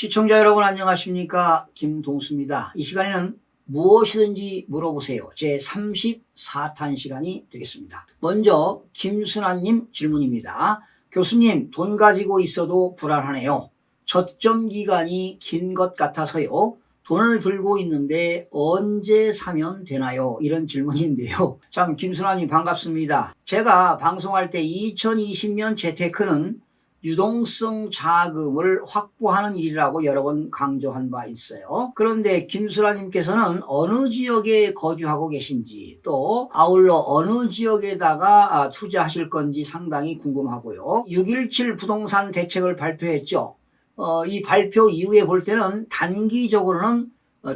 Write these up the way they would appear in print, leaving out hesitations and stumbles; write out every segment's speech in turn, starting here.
시청자 여러분 안녕하십니까? 김동수입니다. 이 시간에는 무엇이든지 물어보세요. 제 34탄 시간이 되겠습니다. 먼저 김순환님 질문입니다. 교수님, 돈 가지고 있어도 불안하네요. 저점 기간이 긴 것 같아서요. 돈을 들고 있는데 언제 사면 되나요? 이런 질문인데요. 참 김순환님 반갑습니다. 제가 방송할 때 2020년 재테크는 유동성 자금을 확보하는 일이라고 여러 번 강조한 바 있어요. 그런데 김수라님께서는 어느 지역에 거주하고 계신지 또 아울러 어느 지역에다가 투자하실 건지 상당히 궁금하고요. 6.17 부동산 대책을 발표했죠. 이 발표 이후에 볼 때는 단기적으로는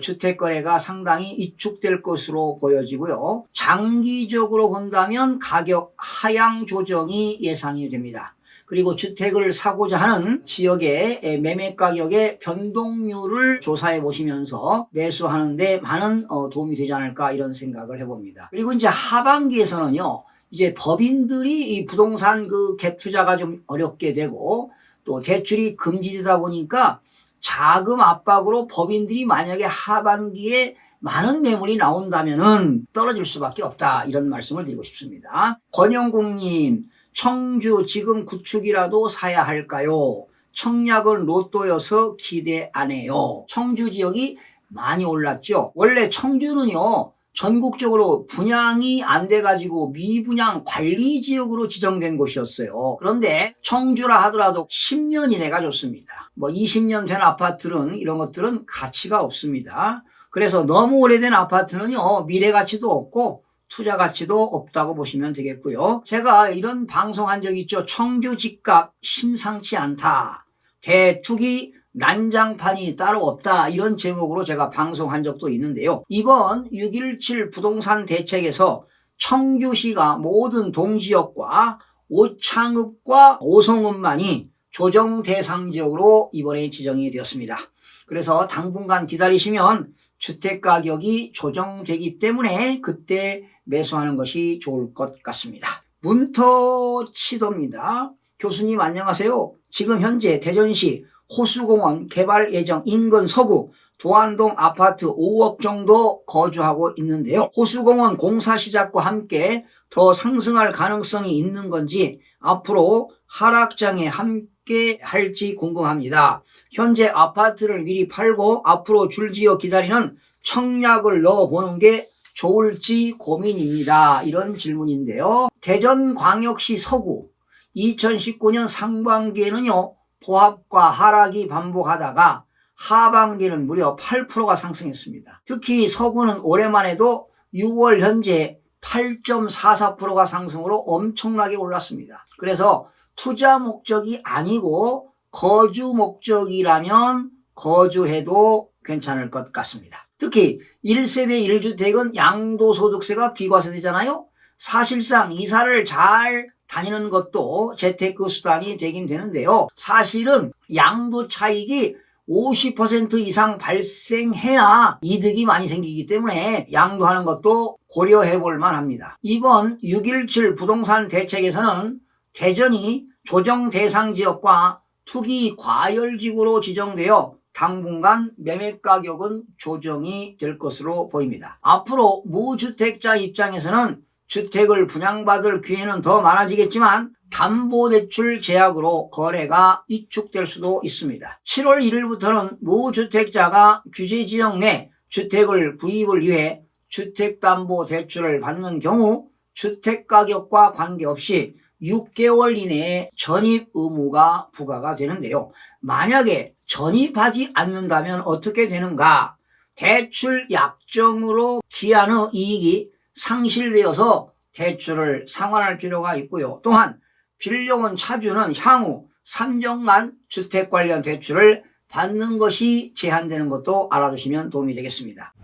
주택거래가 상당히 이축될 것으로 보여지고요. 장기적으로 본다면 가격 하향 조정이 예상이 됩니다. 그리고 주택을 사고자 하는 지역의 매매 가격의 변동률을 조사해 보시면서 매수하는데 많은 도움이 되지 않을까 이런 생각을 해봅니다. 그리고 이제 하반기에서는요, 이제 법인들이 이 부동산 갭 투자가 좀 어렵게 되고 또 대출이 금지되다 보니까 자금 압박으로 법인들이 만약에 하반기에 많은 매물이 나온다면은 떨어질 수밖에 없다 이런 말씀을 드리고 싶습니다. 권영국님, 청주 지금 구축이라도 사야 할까요? 청약은 로또여서 기대 안 해요. 청주 지역이 많이 올랐죠. 원래 청주는요, 전국적으로 분양이 안 돼가지고 미분양 관리 지역으로 지정된 곳이었어요. 그런데 청주라 하더라도 10년 이내가 좋습니다. 20년 된 아파트는 이런 것들은 가치가 없습니다. 그래서 너무 오래된 아파트는요, 미래 가치도 없고 투자 가치도 없다고 보시면 되겠고요. 제가 이런 방송한 적 있죠. 청주 집값 심상치 않다. 대투기 난장판이 따로 없다. 이런 제목으로 제가 방송한 적도 있는데요. 이번 6.17 부동산 대책에서 청주시가 모든 동지역과 오창읍과 오송읍만이 조정 대상 지역으로 이번에 지정이 되었습니다. 그래서 당분간 기다리시면 주택가격이 조정되기 때문에 그때 매수하는 것이 좋을 것 같습니다. 문터치도입니다. 교수님 안녕하세요. 지금 현재 대전시 호수공원 개발 예정 인근 서구 도안동 아파트 5억 정도 거주하고 있는데요. 호수공원 공사 시작과 함께 더 상승할 가능성이 있는 건지 앞으로 하락장에 함께 할지 궁금합니다. 현재 아파트를 미리 팔고 앞으로 줄지어 기다리는 청약을 넣어보는 게 좋을지 고민입니다. 이런 질문인데요. 대전광역시 서구 2019년 상반기에는요, 보합과 하락이 반복하다가 하반기는 무려 8%가 상승했습니다. 특히 서구는 올해만 해도 6월 현재 8.44%가 상승으로 엄청나게 올랐습니다. 그래서 투자 목적이 아니고 거주 목적이라면 거주해도 괜찮을 것 같습니다. 특히 1세대 1주택은 양도소득세가 비과세되잖아요. 사실상 이사를 잘 다니는 것도 재테크 수단이 되긴 되는데요. 사실은 양도 차익이 50% 이상 발생해야 이득이 많이 생기기 때문에 양도하는 것도 고려해 볼 만합니다. 이번 6.17 부동산 대책에서는 대전이 조정 대상 지역과 투기 과열지구로 지정되어 당분간 매매 가격은 조정이 될 것으로 보입니다. 앞으로 무주택자 입장에서는 주택을 분양받을 기회는 더 많아지겠지만 담보대출 제약으로 거래가 위축될 수도 있습니다. 7월 1일부터는 무주택자가 규제지역 내 주택을 구입을 위해 주택담보대출을 받는 경우 주택가격과 관계없이 6개월 이내에 전입 의무가 부과가 되는데요. 만약에 전입하지 않는다면 어떻게 되는가? 대출 약정으로 기한의 이익이 상실되어서 대출을 상환할 필요가 있고요. 또한 빌려온 차주는 향후 3년간 주택 관련 대출을 받는 것이 제한되는 것도 알아두시면 도움이 되겠습니다.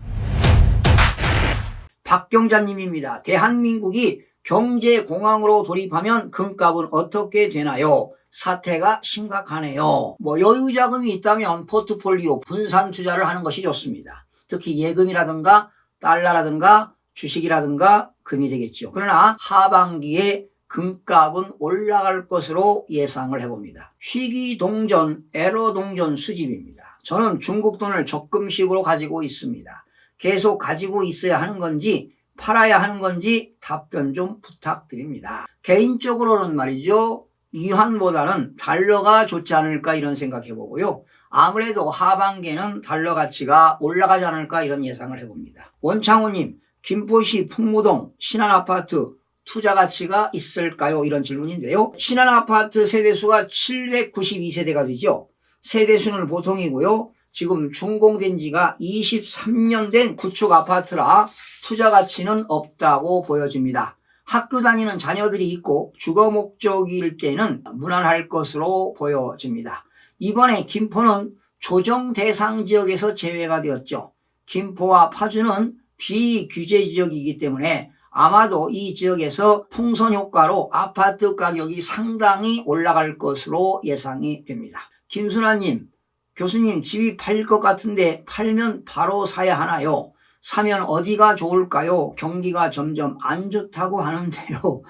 박경자님입니다. 대한민국이 경제공황으로 돌입하면 금값은 어떻게 되나요? 사태가 심각하네요. 여유 자금이 있다면 포트폴리오 분산 투자를 하는 것이 좋습니다. 특히 예금이라든가 달러라든가 주식이라든가 금이 되겠죠. 그러나 하반기에 금값은 올라갈 것으로 예상을 해봅니다. 희귀동전, 에러동전 수집입니다. 저는 중국 돈을 적금식으로 가지고 있습니다. 계속 가지고 있어야 하는 건지 팔아야 하는 건지 답변 좀 부탁드립니다. 개인적으로는 말이죠. 위안보다는 달러가 좋지 않을까 이런 생각해 보고요. 아무래도 하반기에는 달러 가치가 올라가지 않을까 이런 예상을 해봅니다. 원창호님, 김포시 풍무동 신한아파트 투자 가치가 있을까요? 이런 질문인데요. 신한아파트 세대수가 792세대가 되죠. 세대수는 보통이고요. 지금 준공된 지가 23년 된 구축 아파트라 투자 가치는 없다고 보여집니다. 학교 다니는 자녀들이 있고 주거 목적일 때는 무난할 것으로 보여집니다. 이번에 김포는 조정 대상 지역에서 제외가 되었죠. 김포와 파주는 비규제 지역이기 때문에 아마도 이 지역에서 풍선 효과로 아파트 가격이 상당히 올라갈 것으로 예상이 됩니다. 김순아님, 교수님 집이 팔릴 것 같은데 팔면 바로 사야 하나요? 사면 어디가 좋을까요? 경기가 점점 안 좋다고 하는데요.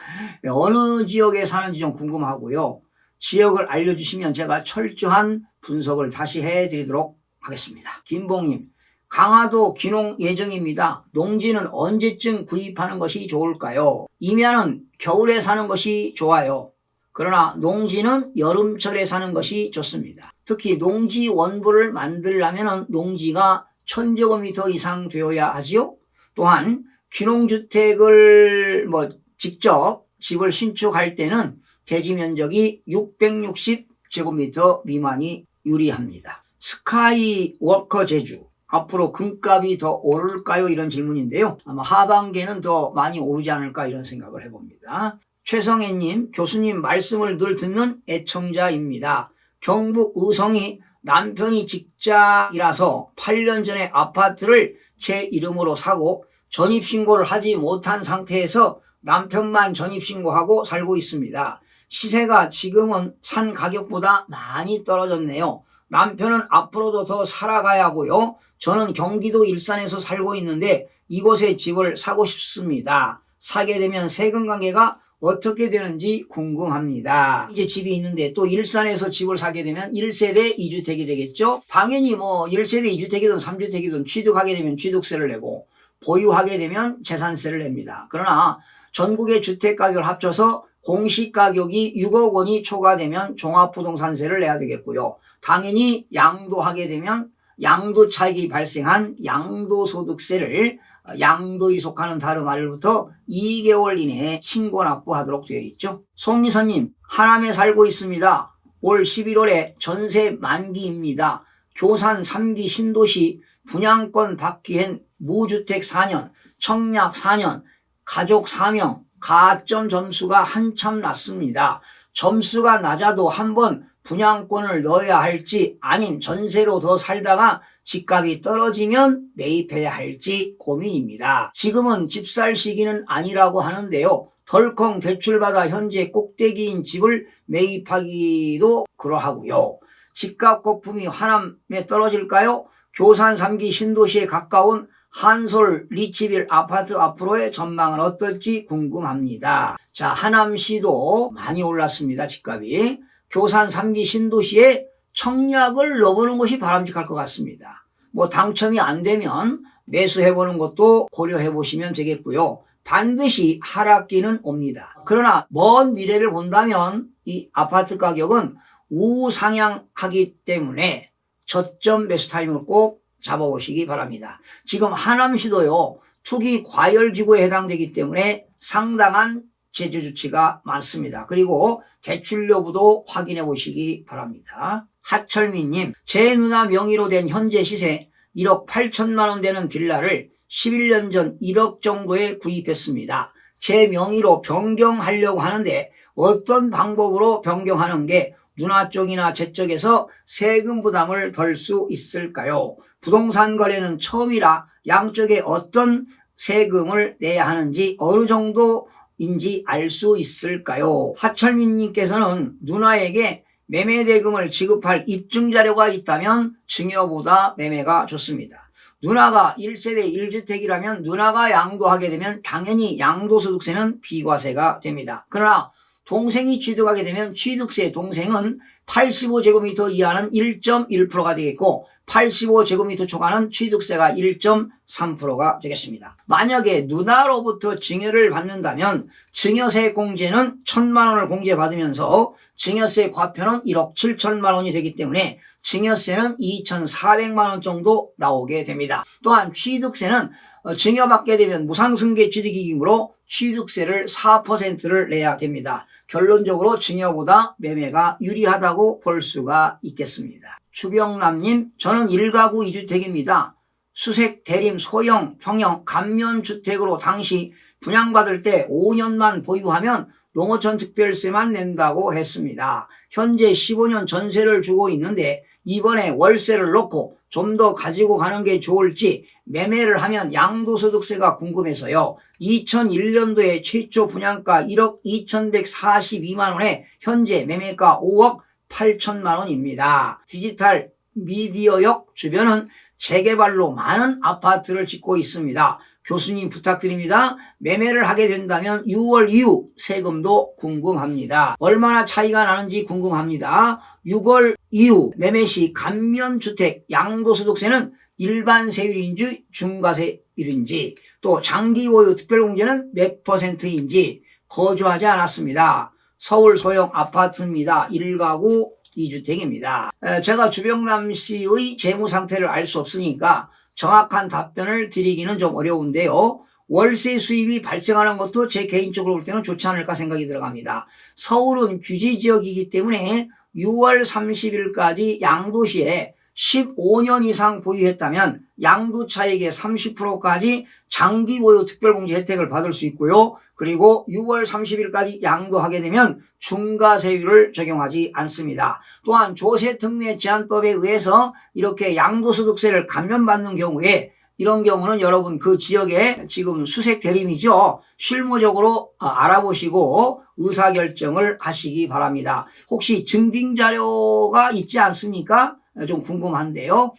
어느 지역에 사는지 좀 궁금하고요. 지역을 알려주시면 제가 철저한 분석을 다시 해드리도록 하겠습니다. 김봉님, 강화도 귀농 예정입니다. 농지는 언제쯤 구입하는 것이 좋을까요? 임야는 겨울에 사는 것이 좋아요. 그러나 농지는 여름철에 사는 것이 좋습니다. 특히 농지 원부를 만들려면 농지가 1000제곱미터 이상 되어야 하지요. 또한 귀농주택을 직접 집을 신축할 때는 대지 면적이 660제곱미터 미만이 유리합니다. 스카이워커 제주, 앞으로 금값이 더 오를까요? 이런 질문인데요. 아마 하반기에는 더 많이 오르지 않을까 이런 생각을 해봅니다. 최성애님, 교수님 말씀을 늘 듣는 애청자입니다. 경북 의성이 남편이 직장이라서 8년 전에 아파트를 제 이름으로 사고 전입신고를 하지 못한 상태에서 남편만 전입신고하고 살고 있습니다. 시세가 지금은 산 가격보다 많이 떨어졌네요. 남편은 앞으로도 더 살아가야 하고요. 저는 경기도 일산에서 살고 있는데 이곳에 집을 사고 싶습니다. 사게 되면 세금 관계가 어떻게 되는지 궁금합니다. 이제 집이 있는데 또 일산에서 집을 사게 되면 1세대 2주택이 되겠죠. 당연히 1세대 2주택이든 3주택이든 취득하게 되면 취득세를 내고 보유하게 되면 재산세를 냅니다. 그러나 전국의 주택가격을 합쳐서 공시가격이 6억 원이 초과되면 종합부동산세를 내야 되겠고요. 당연히 양도하게 되면 양도 차익이 발생한 양도소득세를 양도일이 속하는 다음 날부터 2개월 이내에 신고 납부하도록 되어 있죠. 송미선님, 하남에 살고 있습니다. 올 11월에 전세 만기입니다. 교산 3기 신도시 분양권 받기엔 무주택 4년, 청약 4년, 가족 4명, 가점 점수가 한참 낮습니다. 점수가 낮아도 한번 분양권을 넣어야 할지 아님 전세로 더 살다가 집값이 떨어지면 매입해야 할지 고민입니다. 지금은 집 살 시기는 아니라고 하는데요. 덜컹 대출받아 현재 꼭대기인 집을 매입하기도 그러하고요. 집값 거품이 하남에 떨어질까요? 교산 3기 신도시에 가까운 한솔 리치빌 아파트 앞으로의 전망은 어떨지 궁금합니다. 자, 하남시도 많이 올랐습니다. 집값이. 교산 3기 신도시에 청약을 넣어보는 것이 바람직할 것 같습니다. 당첨이 안 되면 매수해보는 것도 고려해보시면 되겠고요. 반드시 하락기는 옵니다. 그러나 먼 미래를 본다면 이 아파트 가격은 우상향하기 때문에 저점 매수 타임을 꼭 잡아보시기 바랍니다. 지금 하남시도요, 투기 과열지구에 해당되기 때문에 상당한 제재 조치가 많습니다. 그리고 대출 여부도 확인해 보시기 바랍니다. 하철민님, 제 누나 명의로 된 현재 시세 1억 8천만 원 되는 빌라를 11년 전 1억 정도에 구입했습니다. 제 명의로 변경하려고 하는데 어떤 방법으로 변경하는 게 누나 쪽이나 제 쪽에서 세금 부담을 덜 수 있을까요? 부동산 거래는 처음이라 양쪽에 어떤 세금을 내야 하는지 어느 정도인지 알 수 있을까요? 하철민님께서는 누나에게 매매 대금을 지급할 입증 자료가 있다면 증여보다 매매가 좋습니다. 누나가 1세대 1주택이라면 누나가 양도하게 되면 당연히 양도소득세는 비과세가 됩니다. 그러나 동생이 취득하게 되면 취득세 동생은 85제곱미터 이하는 1.1%가 되겠고 85제곱미터 초과는 취득세가 1.3%가 되겠습니다. 만약에 누나로부터 증여를 받는다면 증여세 공제는 1,000만 원을 공제받으면서 증여세 과표는 1억 7천만 원이 되기 때문에 증여세는 2,400만 원 정도 나오게 됩니다. 또한 취득세는 증여받게 되면 무상승계 취득이익이므로 취득세를 4%를 내야 됩니다. 결론적으로 증여보다 매매가 유리하다고 볼 수가 있겠습니다. 주병남님, 저는 1가구 2주택입니다. 수색, 대림, 소형, 평형, 감면주택으로 당시 분양받을 때 5년만 보유하면 농어촌 특별세만 낸다고 했습니다. 현재 15년 전세를 주고 있는데 이번에 월세를 넣고 좀 더 가지고 가는 게 좋을지 매매를 하면 양도소득세가 궁금해서요. 2001년도에 최초 분양가 1억 2,142만 원에 현재 매매가 5억 8천만 원입니다. 디지털 미디어역 주변은 재개발로 많은 아파트를 짓고 있습니다. 교수님 부탁드립니다. 매매를 하게 된다면 6월 이후 세금도 궁금합니다. 얼마나 차이가 나는지 궁금합니다. 6월 이후 매매 시 감면주택 양도소득세는 일반 세율인지 중과세율인지 또 장기보유 특별공제는 몇 %인지 거주하지 않았습니다. 서울 소형 아파트입니다. 1가구 2주택입니다. 제가 주병남 씨의 재무 상태를 알 수 없으니까 정확한 답변을 드리기는 좀 어려운데요. 월세 수입이 발생하는 것도 제 개인적으로 볼 때는 좋지 않을까 생각이 들어갑니다. 서울은 규제지역이기 때문에 6월 30일까지 양도시에 15년 이상 보유했다면 양도차익의 30%까지 장기보유 특별공제 혜택을 받을 수 있고요. 그리고 6월 30일까지 양도하게 되면 중과세율을 적용하지 않습니다. 또한 조세특례 제한법에 의해서 이렇게 양도소득세를 감면받는 경우에 이런 경우는 여러분 그 지역에 지금 수색 대림이죠. 실무적으로 알아보시고 의사결정을 하시기 바랍니다. 혹시 증빙자료가 있지 않습니까? 좀 궁금한데요.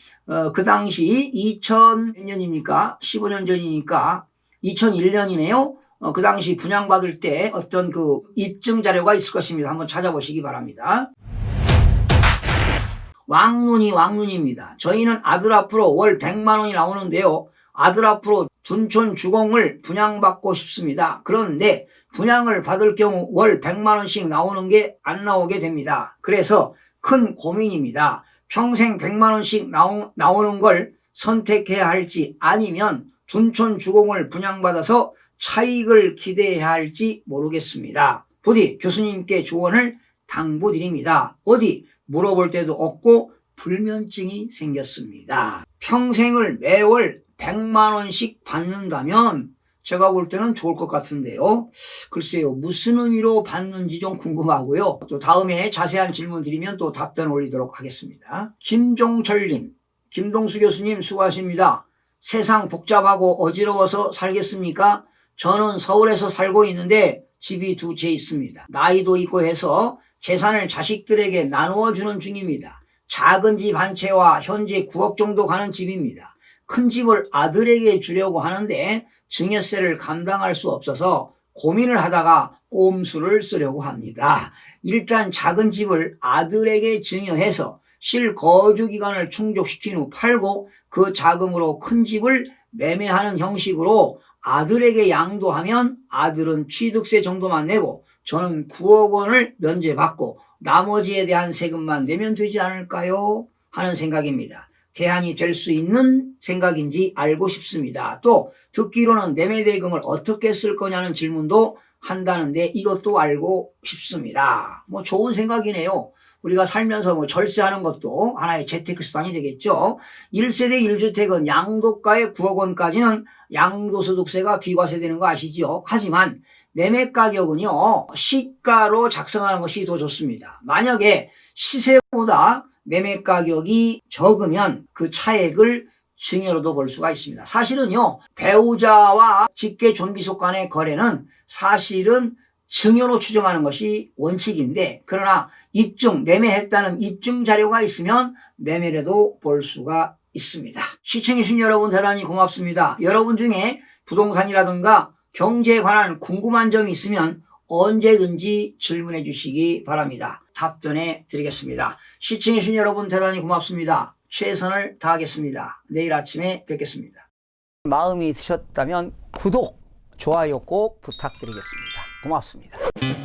그 당시 2000년입니까? 15년 전이니까 2001년이네요. 그 당시 분양받을 때 어떤 그 입증 자료가 있을 것입니다. 한번 찾아보시기 바랍니다. 왕눈입니다. 저희는 아들 앞으로 월 100만 원이 나오는데요. 아들 앞으로 둔촌 주공을 분양받고 싶습니다. 그런데 분양을 받을 경우 월 100만 원씩 나오는 게 안 나오게 됩니다. 그래서 큰 고민입니다. 평생 100만 원씩 나오는 걸 선택해야 할지 아니면 둔촌 주공을 분양받아서 차익을 기대해야 할지 모르겠습니다. 부디 교수님께 조언을 당부드립니다. 어디 물어볼 데도 없고 불면증이 생겼습니다. 평생을 매월 100만 원씩 받는다면 제가 볼 때는 좋을 것 같은데요. 글쎄요, 무슨 의미로 받는지 좀 궁금하고요. 또 다음에 자세한 질문 드리면 또 답변 올리도록 하겠습니다. 김종철님, 김동수 교수님 수고하십니다. 세상 복잡하고 어지러워서 살겠습니까? 저는 서울에서 살고 있는데 집이 2채 있습니다. 나이도 있고 해서 재산을 자식들에게 나누어 주는 중입니다. 작은 집 한 채와 현재 9억 정도 가는 집입니다. 큰 집을 아들에게 주려고 하는데 증여세를 감당할 수 없어서 고민을 하다가 꼼수를 쓰려고 합니다. 일단 작은 집을 아들에게 증여해서 실거주기간을 충족시킨 후 팔고 그 자금으로 큰 집을 매매하는 형식으로 아들에게 양도하면 아들은 취득세 정도만 내고 저는 9억 원을 면제받고 나머지에 대한 세금만 내면 되지 않을까요? 하는 생각입니다. 대안이 될 수 있는 생각인지 알고 싶습니다. 또 듣기로는 매매대금을 어떻게 쓸 거냐는 질문도 한다는데 이것도 알고 싶습니다. 좋은 생각이네요. 우리가 살면서 절세하는 것도 하나의 재테크수단이 되겠죠. 1세대 1주택은 양도가의 9억 원까지는 양도소득세가 비과세되는 거 아시죠? 하지만 매매가격은요, 시가로 작성하는 것이 더 좋습니다. 만약에 시세보다 매매가격이 적으면 그 차액을 증여로도 볼 수가 있습니다. 사실은요, 배우자와 직계존비속 간의 거래는 사실은 증여로 추정하는 것이 원칙인데 그러나 매매했다는 입증 자료가 있으면 매매라도 볼 수가 있습니다. 시청해주신 여러분 대단히 고맙습니다. 여러분 중에 부동산이라든가 경제에 관한 궁금한 점이 있으면 언제든지 질문해 주시기 바랍니다. 답변해 드리겠습니다. 시청해 주신 여러분 대단히 고맙습니다. 최선을 다하겠습니다. 내일 아침에 뵙겠습니다. 마음이 드셨다면 구독, 좋아요 꼭 부탁드리겠습니다. 고맙습니다.